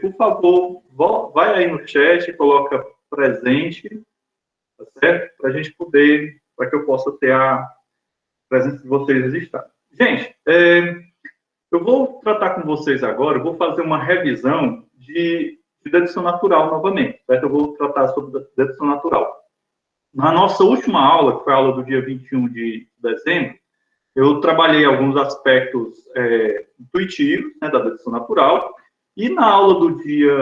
por favor, vai aí no chat, coloca presente, tá certo? Para a gente poder, para que eu possa ter a presença de vocês registrada. Gente, eu vou tratar com vocês agora, eu vou fazer uma revisão de dedução natural novamente, certo? Eu vou tratar sobre dedução natural. Na nossa última aula, que foi a aula do dia 21 de dezembro, eu trabalhei alguns aspectos intuitivos, né, da dedução natural, e na aula do dia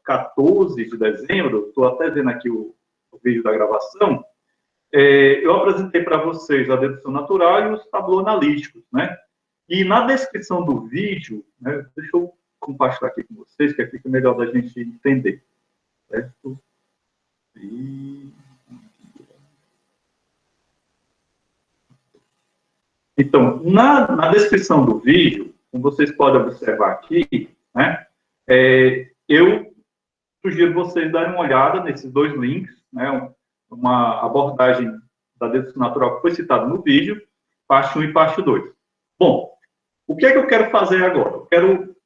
14 de dezembro, estou até vendo aqui o vídeo da gravação, eu apresentei para vocês a dedução natural e os tabulos analíticos, né? E na descrição do vídeo, né, deixa eu compartilhar aqui com vocês, que fica melhor da gente entender, certo? Então, na descrição do vídeo, como vocês podem observar aqui, né, eu sugiro vocês darem uma olhada nesses dois links, né, uma abordagem da dedução natural que foi citada no vídeo, parte 1 e parte 2. Bom, o que é que eu quero fazer agora? Eu quero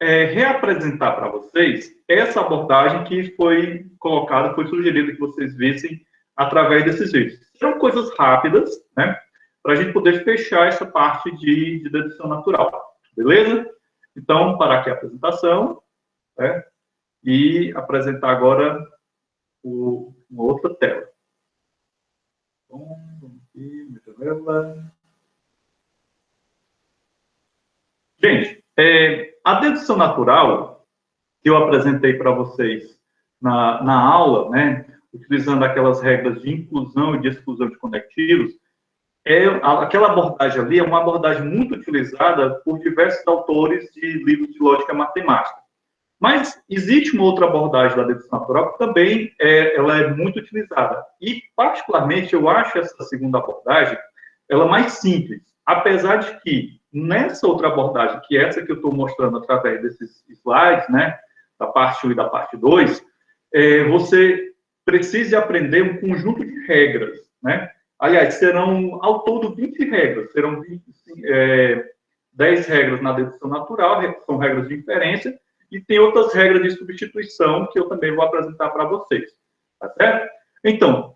reapresentar para vocês essa abordagem que foi colocada, foi sugerida que vocês vissem através desses vídeos. São coisas rápidas, né, para a gente poder fechar essa parte de dedução natural, beleza? Então, parar aqui a apresentação, né, e apresentar agora uma outra tela. Então, vamos aqui, minha janela. Gente, a dedução natural que eu apresentei para vocês na aula, né, utilizando aquelas regras de inclusão e de exclusão de conectivos, aquela abordagem ali é uma abordagem muito utilizada por diversos autores de livros de lógica matemática. Mas existe uma outra abordagem da dedução natural que também ela é muito utilizada. E, particularmente, eu acho essa segunda abordagem ela mais simples. Apesar de que, nessa outra abordagem, que é essa que eu estou mostrando através desses slides, né, da parte 1 e da parte 2, você precisa aprender um conjunto de regras, né? Aliás, serão, ao todo, 20 regras. Serão 10 regras na dedução natural, são regras de inferência, e tem outras regras de substituição que eu também vou apresentar para vocês. Tá certo? Então,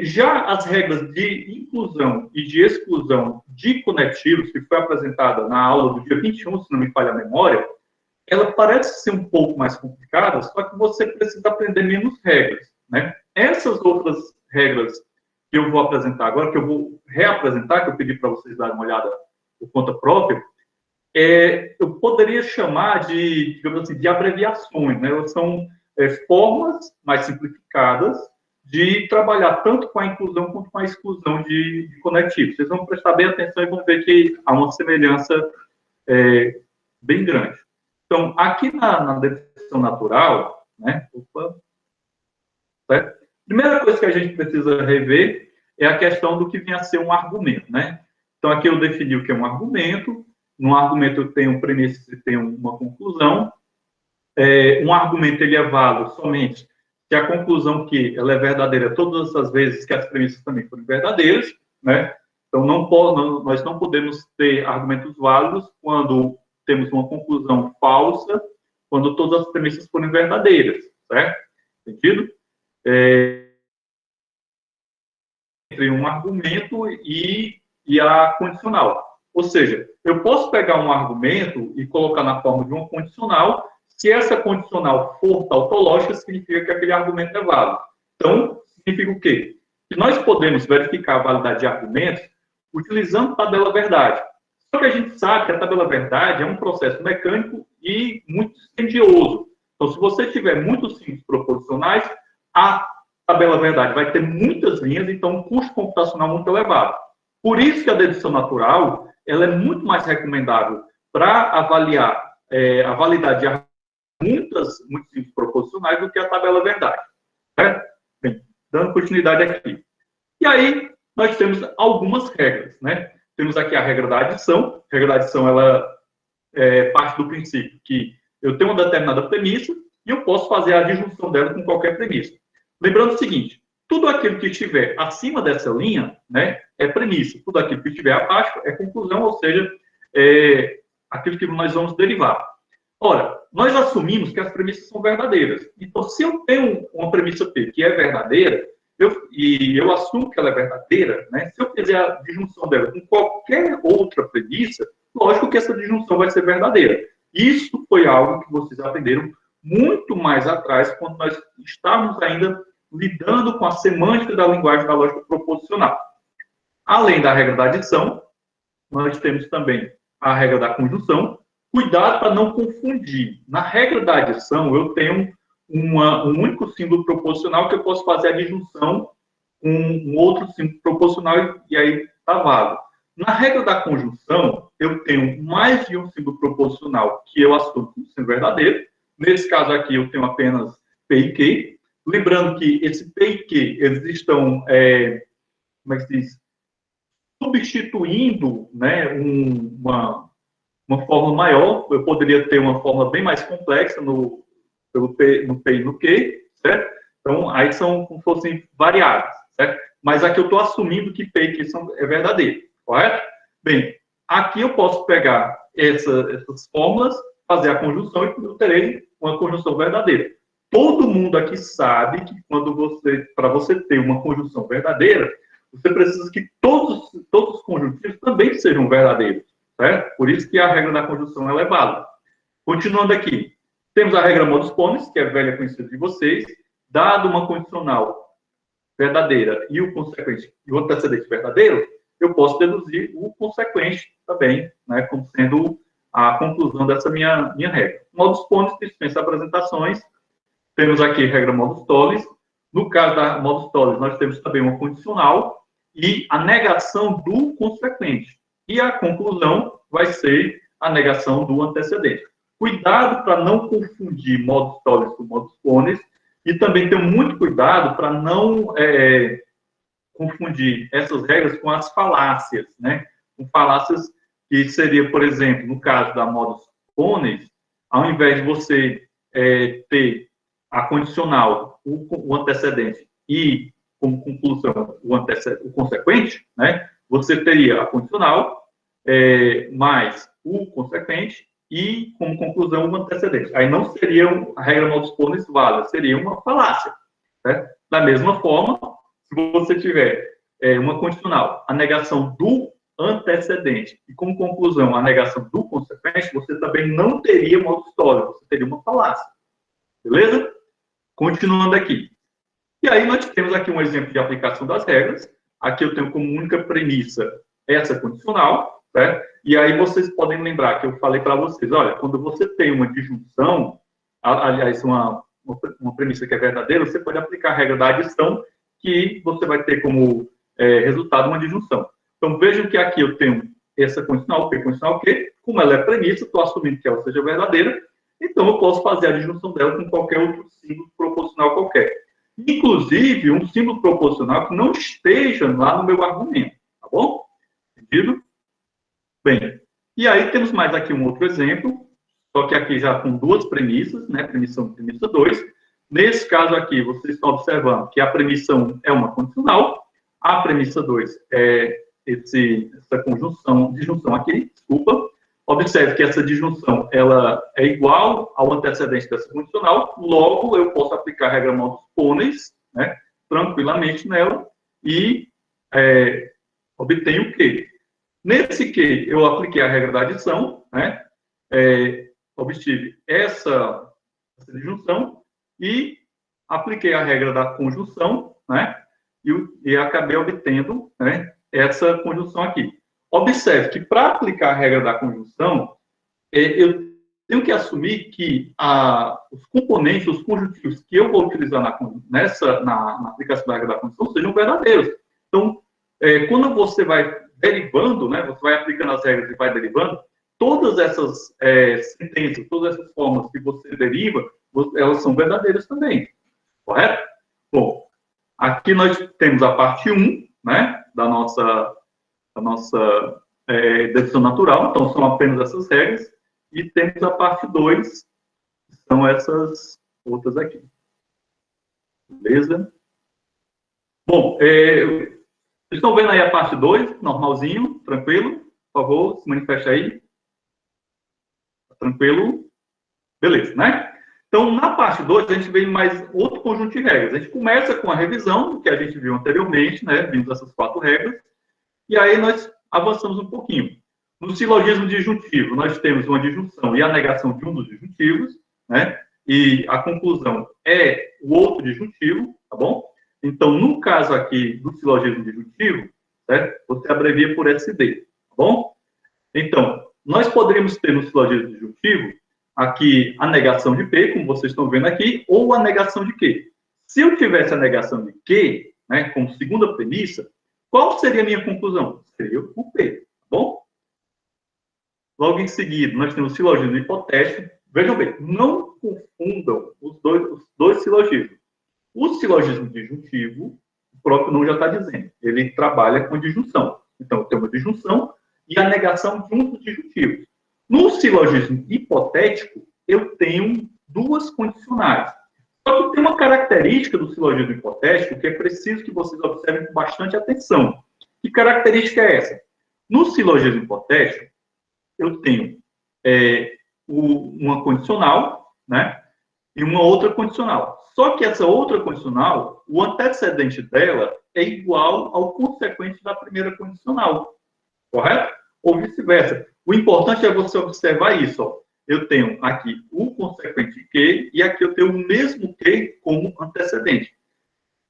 já as regras de inclusão e de exclusão de conectivos, que foi apresentada na aula do dia 21, se não me falha a memória, ela parece ser um pouco mais complicada, só que você precisa aprender menos regras, né? Essas outras regras que eu vou apresentar agora, que eu vou reapresentar, que eu pedi para vocês darem uma olhada por conta própria, eu poderia chamar digamos assim, de abreviações, né? Elas são formas mais simplificadas de trabalhar tanto com a inclusão quanto com a exclusão de conectivos. Vocês vão prestar bem atenção e vão ver que há uma semelhança bem grande. Então, aqui na dedução natural, né? Certo? Primeira coisa que a gente precisa rever é a questão do que vem a ser um argumento, né? Então, aqui eu defini o que é um argumento. No argumento eu tenho premissa e tenho uma conclusão. Um argumento ele é válido somente se a conclusão que ela é verdadeira todas as vezes que as premissas também forem verdadeiras, né? Então, nós não podemos ter argumentos válidos quando temos uma conclusão falsa, quando todas as premissas forem verdadeiras, certo? Entendido? Entre um argumento e a condicional. Ou seja, eu posso pegar um argumento e colocar na forma de uma condicional. Se essa condicional for tautológica, significa que aquele argumento é válido. Então, significa o quê? Que nós podemos verificar a validade de argumentos utilizando tabela verdade. Só que a gente sabe que a tabela verdade é um processo mecânico e muito dispendioso. Então, se você tiver muitos símbolos proposicionais, a tabela verdade vai ter muitas linhas, então um custo computacional muito elevado. Por isso que a dedução natural ela é muito mais recomendável para avaliar a validade de muitos símbolos proposicionais do que a tabela verdade. Certo? Bem, dando continuidade aqui. E aí, nós temos algumas regras, né? Temos aqui a regra da adição. A regra da adição, ela parte do princípio que eu tenho uma determinada premissa e eu posso fazer a disjunção dela com qualquer premissa. Lembrando o seguinte, tudo aquilo que estiver acima dessa linha, né, é premissa. Tudo aquilo que estiver abaixo é conclusão, ou seja, aquilo que nós vamos derivar. Ora, nós assumimos que as premissas são verdadeiras. Então, se eu tenho uma premissa P que é verdadeira, e eu assumo que ela é verdadeira, né? Se eu fizer a disjunção dela com qualquer outra premissa, lógico que essa disjunção vai ser verdadeira. Isso foi algo que vocês aprenderam muito mais atrás, quando nós estávamos ainda lidando com a semântica da linguagem da lógica proposicional. Além da regra da adição, nós temos também a regra da conjunção. Cuidado para não confundir. Na regra da adição, eu tenho um único símbolo proposicional que eu posso fazer a disjunção com um outro símbolo proposicional e aí está válido. Na regra da conjunção, eu tenho mais de um símbolo proposicional que eu assumo como sendo verdadeiro. Nesse caso aqui, eu tenho apenas P e Q. Lembrando que esse P e Q, eles estão, como é que se diz? Substituindo, né, uma forma maior. Eu poderia ter uma forma bem mais complexa no P e no Q, certo? Então, aí são como se fossem variáveis, certo? Mas aqui eu estou assumindo que P e Q é verdadeiro, correto? Bem, aqui eu posso pegar essas fórmulas, fazer a conjunção e eu terei uma conjunção verdadeira. Todo mundo aqui sabe que para você ter uma conjunção verdadeira, você precisa que todos os conjuntivos também sejam verdadeiros, certo? Por isso que a regra da conjunção ela é válida. Continuando aqui, temos a regra modus ponens, que é velha conhecida de vocês. Dado uma condicional verdadeira e o consequente e o antecedente verdadeiro, eu posso deduzir o consequente também, né, como sendo a conclusão dessa minha regra. Modus ponens dispensa apresentações. Temos aqui a regra modus tollens. No caso da modus tollens, nós temos também uma condicional e a negação do consequente. E a conclusão vai ser a negação do antecedente. Cuidado para não confundir modus tollens com modus ponens e também ter muito cuidado para não confundir essas regras com as falácias, né? Com falácias que seria, por exemplo, no caso da modus ponens, ao invés de você ter a condicional, o antecedente e, como conclusão, o consequente, né? Você teria a condicional mais o consequente e, como conclusão, o antecedente. Aí não seria a regra modus ponens válida, seria uma falácia. Né? Da mesma forma, se você tiver uma condicional, a negação do antecedente e, como conclusão, a negação do consequente, você também não teria modus tollens, você teria uma falácia. Beleza? Continuando aqui. E aí nós temos aqui um exemplo de aplicação das regras. Aqui eu tenho como única premissa essa condicional, certo? E aí vocês podem lembrar que eu falei para vocês, olha, quando você tem uma disjunção, aliás, uma premissa que é verdadeira, você pode aplicar a regra da adição, que você vai ter como resultado uma disjunção. Então, vejam que aqui eu tenho essa condicional, P condicional Q, como ela é premissa, estou assumindo que ela seja verdadeira, então eu posso fazer a disjunção dela com qualquer outro símbolo proposicional qualquer. Inclusive, um símbolo proposicional que não esteja lá no meu argumento, tá bom? Entendido? Bem, e aí temos mais aqui um outro exemplo, só que aqui já com duas premissas, né? Premissa 1 e premissa 2. Nesse caso aqui, vocês estão observando que a premissa 1 é uma condicional, a premissa 2 é essa disjunção aqui, desculpa. Observe que essa disjunção ela é igual ao antecedente dessa condicional, logo eu posso aplicar a regra modus ponens, né, tranquilamente nela, e obtenho o Q. Nesse Q, eu apliquei a regra da adição, né, obtive essa disjunção e apliquei a regra da conjunção, né, e acabei obtendo, né, essa conjunção aqui. Observe que, para aplicar a regra da conjunção, eu tenho que assumir que os componentes, os conjuntivos que eu vou utilizar na aplicação da regra da conjunção sejam verdadeiros. Então, quando você vai derivando, né, você vai aplicando as regras e vai derivando, todas essas sentenças, todas essas formas que você deriva, elas são verdadeiras também. Correto? Bom, aqui nós temos a parte 1, né, da nossa dedução natural, então são apenas essas regras, e temos a parte 2, que são essas outras aqui. Beleza? Bom, vocês estão vendo aí a parte 2, normalzinho, tranquilo? Por favor, se manifeste aí. Tranquilo? Beleza, né? Então, na parte 2, a gente vê mais outro conjunto de regras. A gente começa com a revisão do que a gente viu anteriormente, né? Vimos essas 4 regras. E aí nós avançamos um pouquinho. No silogismo disjuntivo, nós temos uma disjunção e a negação de um dos disjuntivos, né? E a conclusão é o outro disjuntivo, tá bom? Então, no caso aqui do silogismo disjuntivo, certo? Você abrevia por SD, tá bom? Então, nós poderíamos ter no silogismo disjuntivo aqui a negação de P, como vocês estão vendo aqui, ou a negação de Q. Se eu tivesse a negação de Q, né, como segunda premissa, qual seria a minha conclusão? Seria o P, tá bom? Logo em seguida, nós temos o silogismo hipotético. Vejam bem, não confundam os dois silogismos. O silogismo disjuntivo, o próprio nome já está dizendo, ele trabalha com disjunção. Então, eu tenho uma disjunção e a negação de um dos disjuntivos. No silogismo hipotético, eu tenho 2 condicionais. Só que tem uma característica do silogismo hipotético que é preciso que vocês observem com bastante atenção. Que característica é essa? No silogismo hipotético, eu tenho uma condicional, né? E uma outra condicional. Só que essa outra condicional, o antecedente dela é igual ao consequente da primeira condicional. Correto? Ou vice-versa. O importante é você observar isso. Ó. Eu tenho aqui o consequente Q e aqui eu tenho o mesmo Q como antecedente.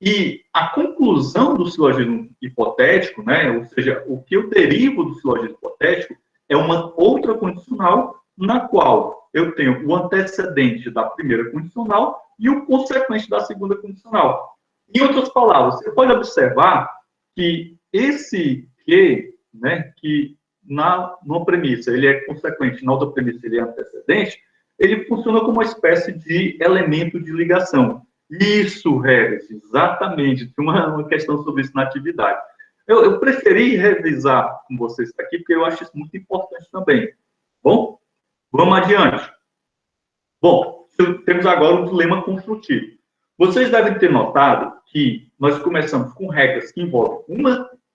E a conclusão do silogismo hipotético, né, ou seja, o que eu derivo do silogismo hipotético, é uma outra condicional na qual eu tenho o antecedente da primeira condicional e o consequente da segunda condicional. Em outras palavras, você pode observar que esse Q, né, que numa premissa ele é consequente, na outra premissa ele é antecedente, ele funciona como uma espécie de elemento de ligação. Isso, Regis, exatamente. Tem uma questão sobre isso na atividade. Eu preferi revisar com vocês aqui, porque eu acho isso muito importante também. Bom, vamos adiante. Bom, temos agora o dilema construtivo. Vocês devem ter notado que nós começamos com regras que envolvem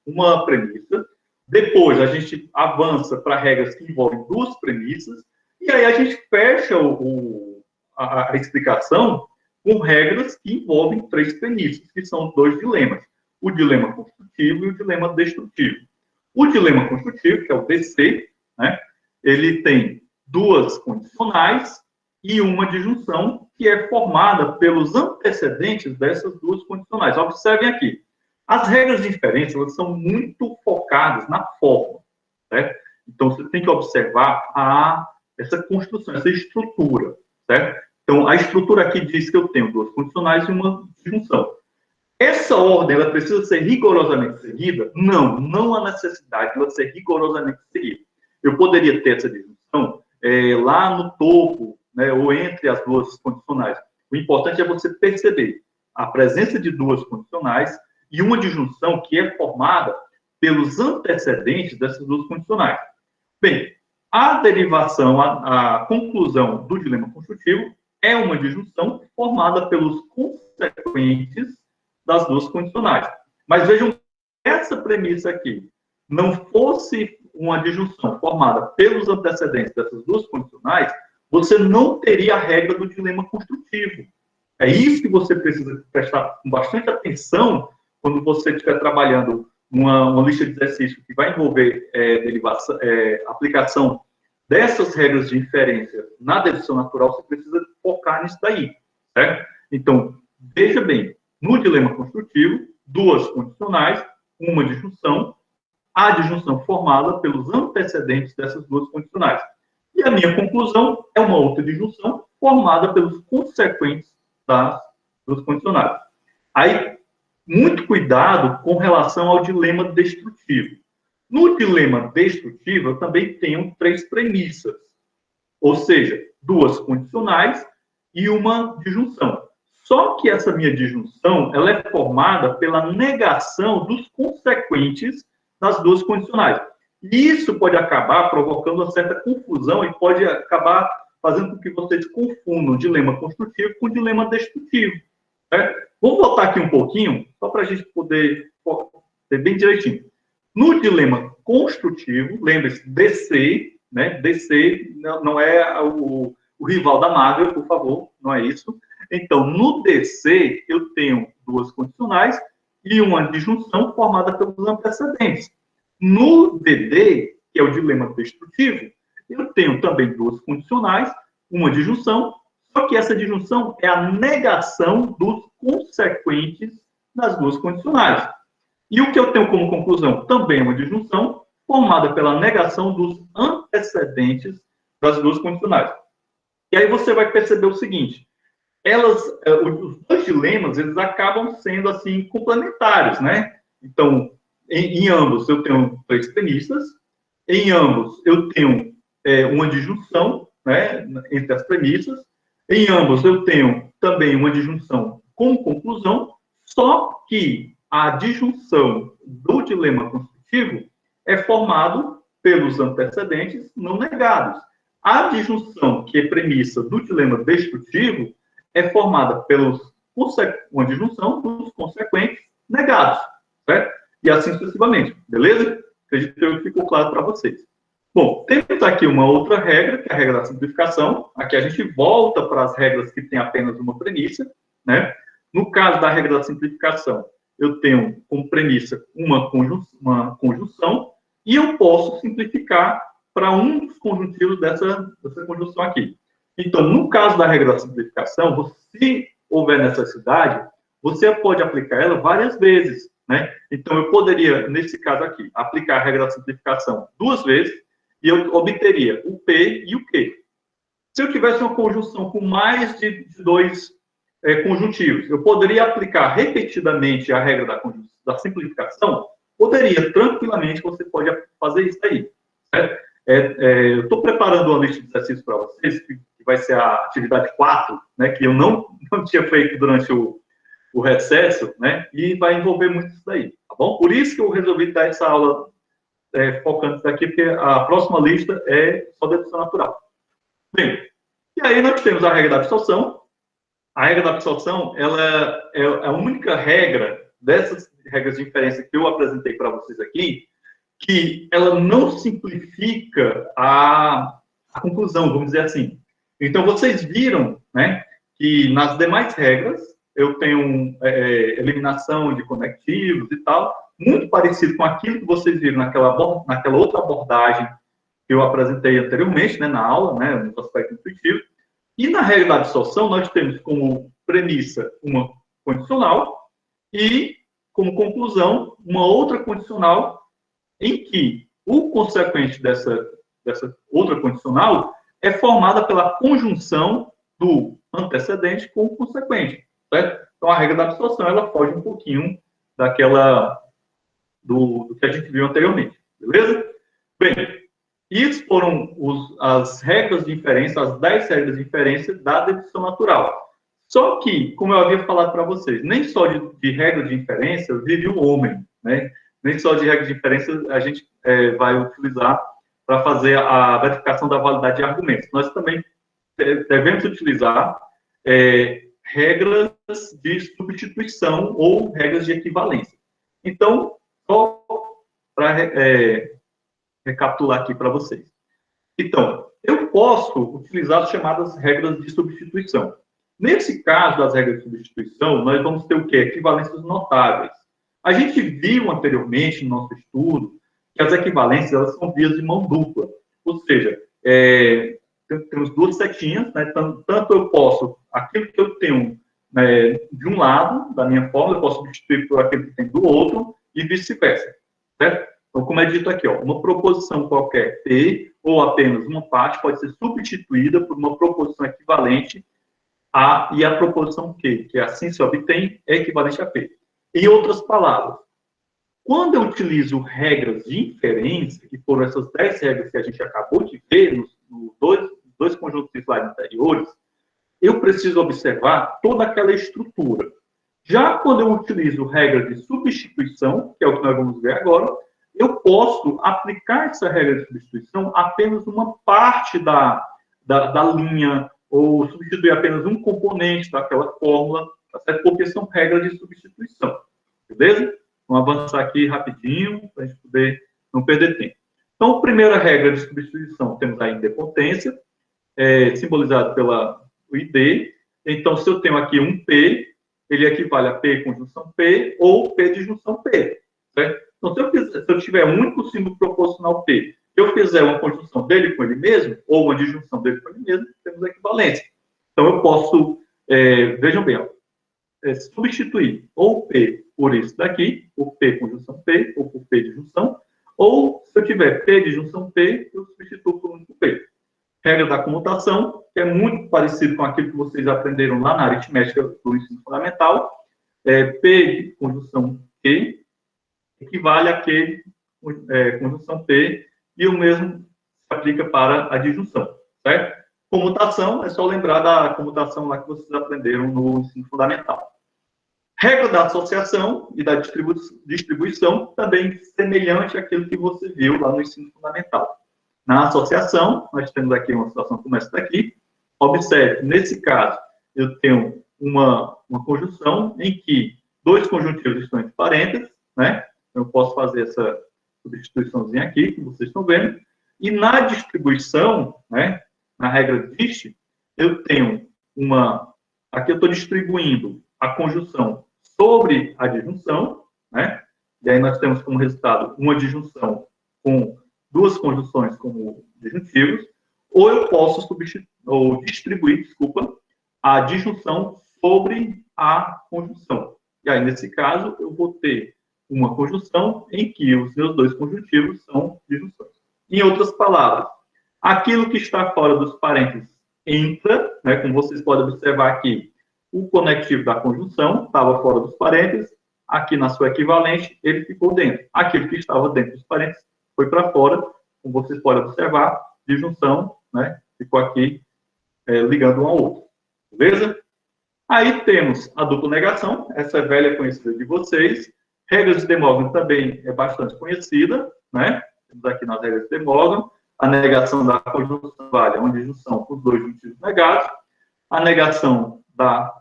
uma premissa, depois a gente avança para regras que envolvem 2 premissas, e aí a gente fecha a explicação com regras que envolvem 3 premissas, que são 2 dilemas. O dilema construtivo e o dilema destrutivo. O dilema construtivo, que é o DC, né, ele tem 2 condicionais e uma disjunção que é formada pelos antecedentes dessas 2 condicionais. Observem aqui. As regras de inferência, elas são muito focadas na forma, certo? Então, você tem que observar essa construção, essa estrutura, certo? Então, a estrutura aqui diz que eu tenho 2 condicionais e uma disjunção. Essa ordem, ela precisa ser rigorosamente seguida? Não, não há necessidade de ela ser rigorosamente seguida. Eu poderia ter essa disjunção lá no topo, né, ou entre as 2 condicionais. O importante é você perceber a presença de 2 condicionais e uma disjunção que é formada pelos antecedentes dessas 2 condicionais. Bem, a derivação, a conclusão do dilema construtivo é uma disjunção formada pelos consequentes das 2 condicionais. Mas vejam, essa premissa aqui não fosse uma disjunção formada pelos antecedentes dessas 2 condicionais, você não teria a regra do dilema construtivo. É isso que você precisa prestar com bastante atenção quando você estiver trabalhando uma lista de exercícios que vai envolver aplicação dessas regras de inferência na dedução natural, você precisa focar nisso daí, certo? Então, veja bem, no dilema construtivo, 2 condicionais, uma disjunção, a disjunção formada pelos antecedentes dessas 2 condicionais. E a minha conclusão é uma outra disjunção formada pelos consequentes das 2 condicionais. Aí, muito cuidado com relação ao dilema destrutivo. No dilema destrutivo, eu também tenho 3 premissas, ou seja, 2 condicionais e uma disjunção. Só que essa minha disjunção, ela é formada pela negação dos consequentes das 2 condicionais. E isso pode acabar provocando uma certa confusão e pode acabar fazendo com que vocês confundam o dilema construtivo com o dilema destrutivo. Certo? Vamos voltar aqui um pouquinho, só para a gente poder ter bem direitinho. No dilema construtivo, lembre-se, DC, né? DC não é o o rival da magra, por favor, não é isso. Então, no DC, eu tenho duas condicionais e uma disjunção formada pelos antecedentes. No DD, que é o dilema destrutivo, eu tenho também duas condicionais, uma disjunção, só que essa disjunção é a negação dos consequentes das duas condicionais. E o que eu tenho como conclusão? Também é uma disjunção formada pela negação dos antecedentes das duas condicionais. E aí você vai perceber o seguinte, os dois dilemas, eles acabam sendo, assim, complementares, né? Então, em ambos eu tenho três premisas, em ambos eu tenho uma disjunção, né, entre as premissas, em ambos eu tenho também uma disjunção com conclusão, só que a disjunção do dilema construtivo é formado pelos antecedentes não negados. A disjunção, que é premissa do dilema destrutivo, é formada pelos uma disjunção dos consequentes negados, certo? E assim sucessivamente, beleza? Acredito que ficou claro para vocês. Bom, temos aqui uma outra regra, que é a regra da simplificação. Aqui a gente volta para as regras que têm apenas uma premissa, né? No caso da regra da simplificação, eu tenho como premissa uma conjunção e eu posso simplificar para um dos conjuntivos dessa conjunção aqui. Então, no caso da regra da simplificação, se houver necessidade, você pode aplicar ela várias vezes, né? Então, eu poderia, nesse caso aqui, aplicar a regra da simplificação duas vezes e eu obteria o P e o Q. Se eu tivesse uma conjunção com mais de dois conjuntivos, eu poderia aplicar repetidamente a regra da simplificação? Poderia, tranquilamente, você pode fazer isso aí, certo? Eu estou preparando uma lista de exercícios para vocês, que vai ser a atividade 4, né, que eu não tinha feito durante o recesso, né, e vai envolver muito isso daí, tá bom? Por isso que eu resolvi dar essa aula focando isso aqui, porque a próxima lista é só dedução natural. Bem, e aí nós temos a regra da absorção. A regra da absorção, ela é a única regra dessas regras de inferência que eu apresentei para vocês aqui, que ela não simplifica a conclusão, vamos dizer assim. Então, vocês viram, né, que nas demais regras, eu tenho eliminação de conectivos e tal, muito parecido com aquilo que vocês viram naquela outra abordagem que eu apresentei anteriormente, né, na aula, né, nos aspectos intuitivos. E na regra da absorção, nós temos como premissa uma condicional e, como conclusão, uma outra condicional em que o consequente dessa outra condicional é formada pela conjunção do antecedente com o consequente, certo? Então, a regra da absorção, ela foge um pouquinho do que a gente viu anteriormente, beleza? Bem, isso foram as regras de inferência, as 10 regras de inferência da dedução natural. Só que, como eu havia falado para vocês, nem só de regra de inferência vive o homem, né? Nem só de regra de inferência a gente vai utilizar para fazer a verificação da validade de argumentos. Nós também devemos utilizar regras de substituição ou regras de equivalência. Então, só para recapitular aqui para vocês. Então, eu posso utilizar as chamadas regras de substituição. Nesse caso das regras de substituição, nós vamos ter o quê? Equivalências notáveis. A gente viu anteriormente no nosso estudo que as equivalências elas são vias de mão dupla. Ou seja, temos duas setinhas, né? Tanto eu posso, aquilo que eu tenho de um lado da minha fórmula, eu posso substituir por aquilo que tem do outro e vice-versa, certo? Então, como é dito aqui, ó, uma proposição qualquer P, ou apenas uma parte, pode ser substituída por uma proposição equivalente a, e a proposição Q, que assim se obtém, é equivalente a P. Em outras palavras, quando eu utilizo regras de inferência, que foram essas 10 regras que a gente acabou de ver nos dois conjuntos de slides anteriores, eu preciso observar toda aquela estrutura. Já quando eu utilizo regra de substituição, que é o que nós vamos ver agora, eu posso aplicar essa regra de substituição apenas uma parte da linha, ou substituir apenas um componente daquela fórmula, tá certo? Porque são regras de substituição, beleza? Vamos avançar aqui rapidinho, para a gente poder não perder tempo. Então, a primeira regra de substituição, temos a idempotência. simbolizado pela o ID. Então, se eu tenho aqui um P, ele equivale a P conjunção P ou P de junção P, certo? Então, se eu tiver um único símbolo proporcional P, eu fizer uma conjunção dele com ele mesmo, ou uma disjunção dele com ele mesmo, temos equivalência. Então, eu posso, vejam bem, substituir ou P por isso daqui, por P conjunção P, ou por P de junção, ou, se eu tiver P de junção P, eu substituo por único P. Regra da comutação, que é muito parecido com aquilo que vocês aprenderam lá na aritmética do ensino fundamental. P de conjunção Q equivale a Q conjunção P, e o mesmo se aplica para a disjunção, certo? Comutação, é só lembrar da comutação lá que vocês aprenderam no ensino fundamental. Regra da associação e da distribuição, também semelhante àquilo que você viu lá no ensino fundamental. Na associação, nós temos aqui uma situação como essa daqui. Observe, nesse caso, eu tenho uma conjunção em que dois conjuntivos estão entre parênteses, né? Eu posso fazer essa substituiçãozinha aqui, que vocês estão vendo. E na distribuição, né, na regra dist, eu tenho aqui eu estou distribuindo a conjunção sobre a disjunção, né? E aí nós temos como resultado uma disjunção com duas conjunções como disjuntivos, ou eu posso distribuir, a disjunção sobre a conjunção. E aí, nesse caso, eu vou ter uma conjunção em que os meus dois conjuntivos são disjunções. Em outras palavras, aquilo que está fora dos parênteses entra, né, como vocês podem observar aqui, o conectivo da conjunção estava fora dos parênteses, aqui na sua equivalente, ele ficou dentro. Aquilo que estava dentro dos parênteses foi para fora, como vocês podem observar, disjunção, né, ficou aqui ligando um ao outro. Beleza? Aí temos a dupla negação, essa é velha conhecida de vocês. Regras de De Morgan também é bastante conhecida, né? Temos aqui nas regras de De Morgan, a negação da conjunção vale a uma disjunção com os dois juntivos negados, a negação da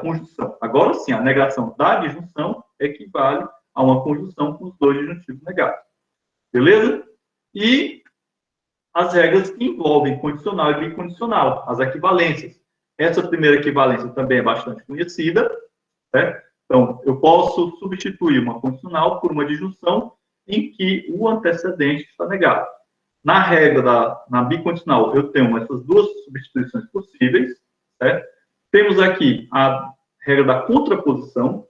conjunção. Agora sim, a negação da disjunção equivale a uma conjunção com os dois disjuntivos negados. Beleza? E as regras que envolvem condicional e bicondicional, as equivalências. Essa primeira equivalência também é bastante conhecida, né? Então, eu posso substituir uma condicional por uma disjunção em que o antecedente está negado. Na regra na bicondicional, eu tenho essas duas substituições possíveis, certo? Temos aqui a regra da contraposição.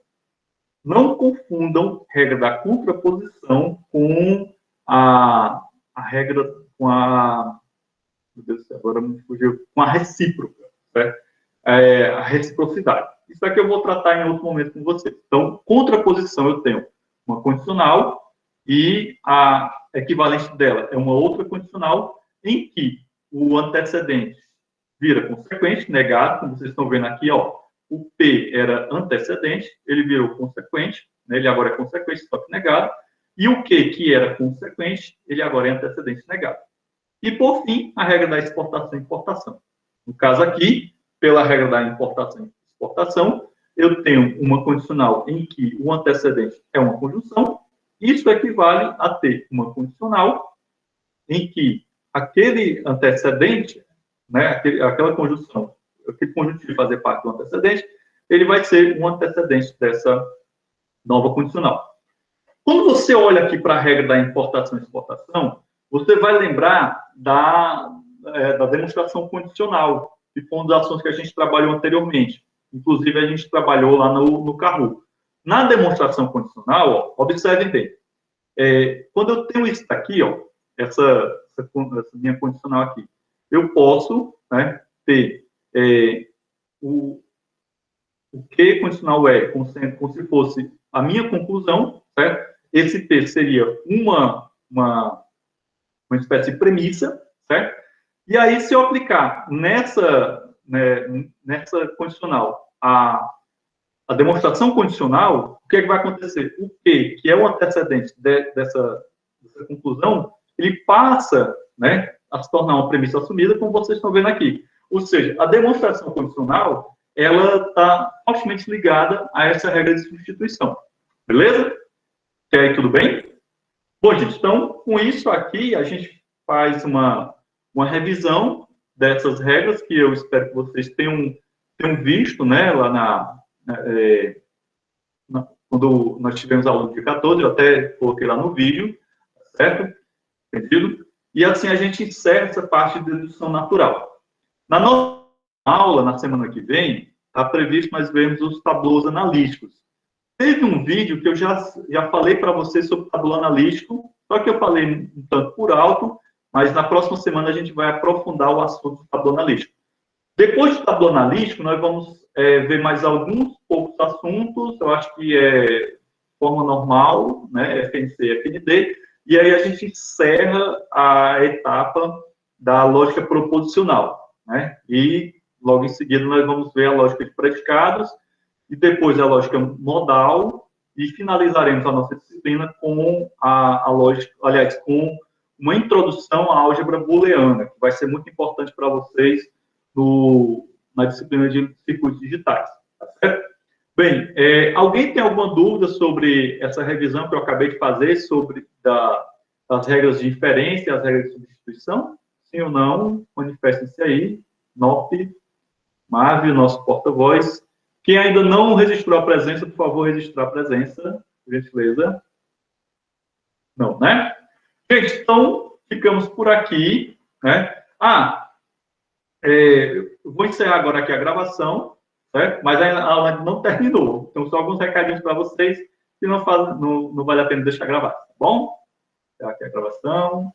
Não confundam regra da contraposição com a regra, meu Deus do céu, agora me fugiu, com a recíproca, certo? A reciprocidade. Isso aqui eu vou tratar em outro momento com vocês. Então, contraposição, eu tenho uma condicional e a equivalente dela é uma outra condicional em que o antecedente vira consequente, negado, como vocês estão vendo aqui, ó, o P era antecedente, ele virou consequente, né, ele agora é consequente, só que negado, e o Q, que era consequente, ele agora é antecedente negado. E, por fim, a regra da exportação e importação. No caso aqui, pela regra da importação e exportação, eu tenho uma condicional em que o antecedente é uma conjunção. Isso equivale a ter uma condicional em que aquele antecedente, né, aquela conjunção, aquele conjuntivo fazer parte do antecedente, ele vai ser um antecedente dessa nova condicional. Quando você olha aqui para a regra da importação e exportação, você vai lembrar da demonstração condicional, que foi uma das ações que a gente trabalhou anteriormente. Inclusive, a gente trabalhou lá no Kahoot. Na demonstração condicional, ó, observem bem. Quando eu tenho isso aqui, ó, essa minha condicional aqui, eu posso, né, ter o que condicional é como se fosse a minha conclusão, certo? Esse P seria uma espécie de premissa, certo? E aí, se eu aplicar nessa condicional a demonstração condicional, o que é que vai acontecer? O P, que é o antecedente dessa conclusão, ele passa, né, a se tornar uma premissa assumida, como vocês estão vendo aqui. Ou seja, a demonstração condicional, ela está fortemente ligada a essa regra de substituição. Beleza? Até aí, tudo bem? Bom, gente, então, com isso aqui, a gente faz uma revisão dessas regras que eu espero que vocês tenham visto, né, lá quando nós tivemos a aula do dia 14, eu até coloquei lá no vídeo, certo? Entendido? E assim a gente encerra essa parte de dedução natural. Na nossa aula, na semana que vem, está previsto nós vermos os tablôs analíticos. Teve um vídeo que eu já falei para vocês sobre o tabuleiro analítico, só que eu falei um tanto por alto, mas na próxima semana a gente vai aprofundar o assunto do tabuleiro analítico. Depois do tabuleiro analítico, nós vamos ver mais alguns poucos assuntos, eu acho que é forma normal, né, FNC, FND, e aí a gente encerra a etapa da lógica proposicional, né, e logo em seguida nós vamos ver a lógica de predicados, e depois a lógica modal, e finalizaremos a nossa disciplina com a lógica, aliás, com uma introdução à álgebra booleana, que vai ser muito importante para vocês na disciplina de circuitos digitais. Tá certo? Bem, alguém tem alguma dúvida sobre essa revisão que eu acabei de fazer, sobre as regras de inferência e as regras de substituição? Sim ou não? Manifestem-se aí. Norte, Marvel, nosso porta-voz. Quem ainda não registrou a presença, por favor, registrar a presença. Por gentileza. Não, né? Gente, então, ficamos por aqui, né? Eu vou encerrar agora aqui a gravação, certo? Mas a aula não terminou. Então, só alguns recadinhos para vocês que não vale a pena deixar gravar, tá bom? Aqui a gravação.